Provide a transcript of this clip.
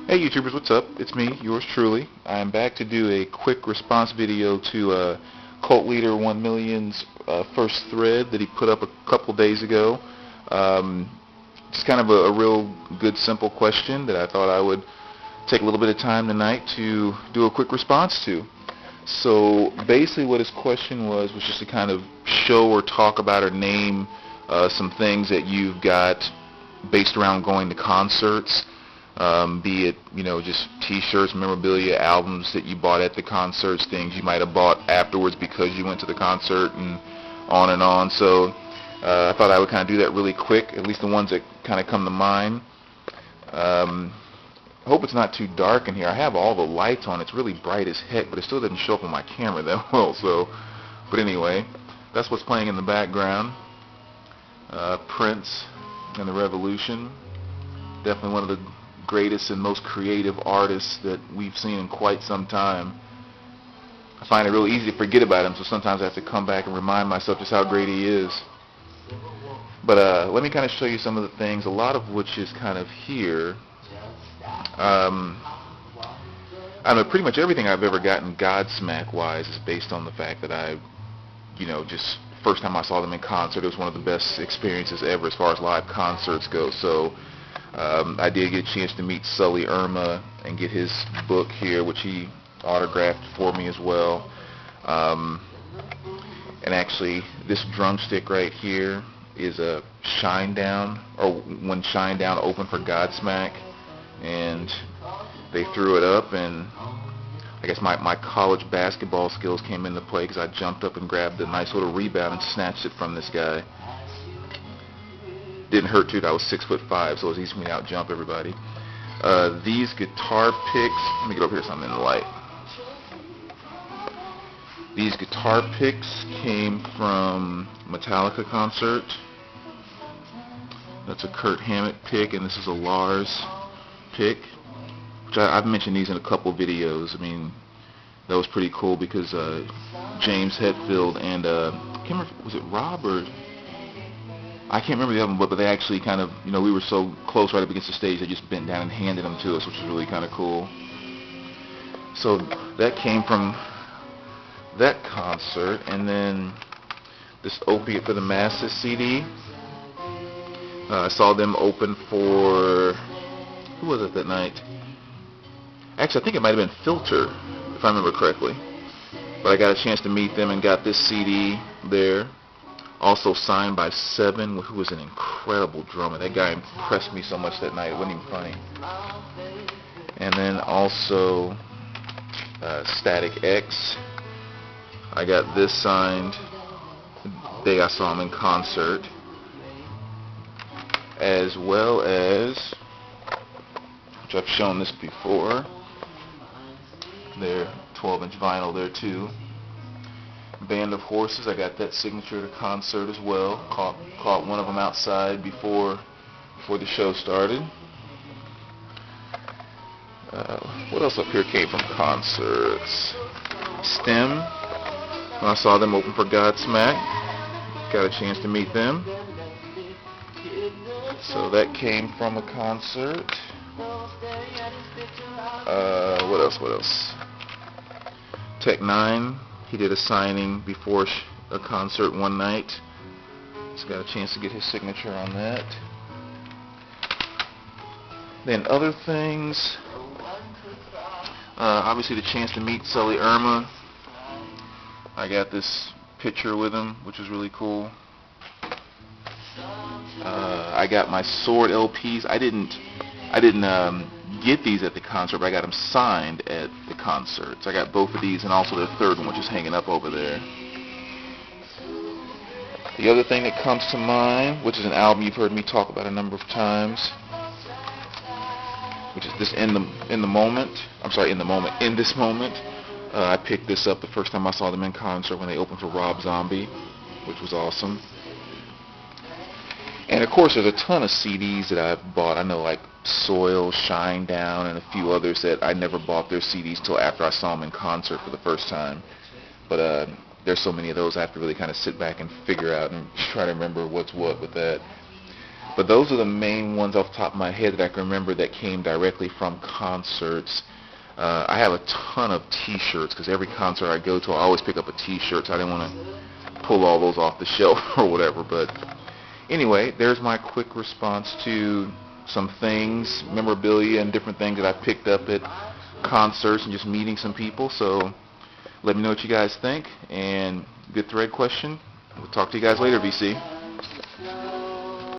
Hey YouTubers, what's up? It's me, yours truly. I am back to do a quick response video to CultLeader1million's first thread that he put up a couple days ago. Just kind of a real good, simple question that I thought I would take a little bit of time tonight to do a quick response to. So basically what his question was just to kind of show or talk about or name some things that you've got based around going to concerts. Be it, just t-shirts, memorabilia, albums that you bought at the concerts, things you might have bought afterwards because you went to the concert, and on and on. So I thought I would kind of do that really quick, at least the ones that kind of come to mind. I hope it's not too dark in here. I have all the lights on. It's really bright as heck, but it still doesn't show up on my camera that well. But anyway, that's what's playing in the background. Prince and the Revolution. Definitely one of the greatest and most creative artists that we've seen in quite some time. I find it real easy to forget about him, so sometimes I have to come back and remind myself just how great he is. But let me kind of show you some of the things, a lot of which is kind of here. I don't know, pretty much everything I've ever gotten Godsmack-wise is based on the fact that I, just first time I saw them in concert, it was one of the best experiences ever as far as live concerts go. So I did get a chance to meet Sully Irma and get his book here, which he autographed for me as well. And actually, this drumstick right here is a Shinedown, or when Shinedown opened for Godsmack, and they threw it up, and I guess my college basketball skills came into play because I jumped up and grabbed a nice little rebound and snatched it from this guy. Didn't hurt too. I was 6'5", so it was easy for me to out jump everybody. These guitar picks. Let me get over here so I'm in the light. These guitar picks came from Metallica concert. That's a Kurt Hammett pick, and this is a Lars pick. Which I've mentioned these in a couple videos. I mean, that was pretty cool because James Hetfield and I can't remember, was it Rob or? I can't remember the other one, but they actually kind of, we were so close right up against the stage, they just bent down and handed them to us, which was really kind of cool. So that came from that concert. And then this Opiate for the Masses CD. I saw them open for, who was it that night? Actually, I think it might have been Filter, if I remember correctly. But I got a chance to meet them and got this CD there. Also signed by Seven, who was an incredible drummer. That guy impressed me so much that night. It wasn't even funny. And then also Static X. I got this signed the day I saw him in concert. As well as, which I've shown this before, their 12-inch vinyl there too. Band of Horses, I got that signature at a concert as well. Caught one of them outside before the show started. What else up here came from concerts? Stem. When I saw them open for Godsmack, got a chance to meet them. So that came from a concert. What else? Tech 9. He did a signing before a concert one night. Just got a chance to get his signature on that. Then other things. Obviously the chance to meet Sully Irma. I got this picture with him, which is really cool. I got my Sword LPs. I didn't get these at the concert, but I got them signed at the concert. So I got both of these and also the third one, which is hanging up over there. The other thing that comes to mind, which is an album you've heard me talk about a number of times, which is this In This Moment. I picked this up the first time I saw them in concert when they opened for Rob Zombie, which was awesome. And of course, there's a ton of CDs that I've bought. I know, like Soil, Shinedown, and a few others that I never bought their CDs till after I saw them in concert for the first time. But there's so many of those I have to really kind of sit back and figure out and try to remember what's what with that. But those are the main ones off the top of my head that I can remember that came directly from concerts. I have a ton of T-shirts because every concert I go to, I always pick up a T-shirt, so I didn't want to pull all those off the shelf or whatever. But anyway, there's my quick response to some things, memorabilia and different things that I picked up at concerts and just meeting some people. So let me know what you guys think. And good thread question. We'll talk to you guys later, VC.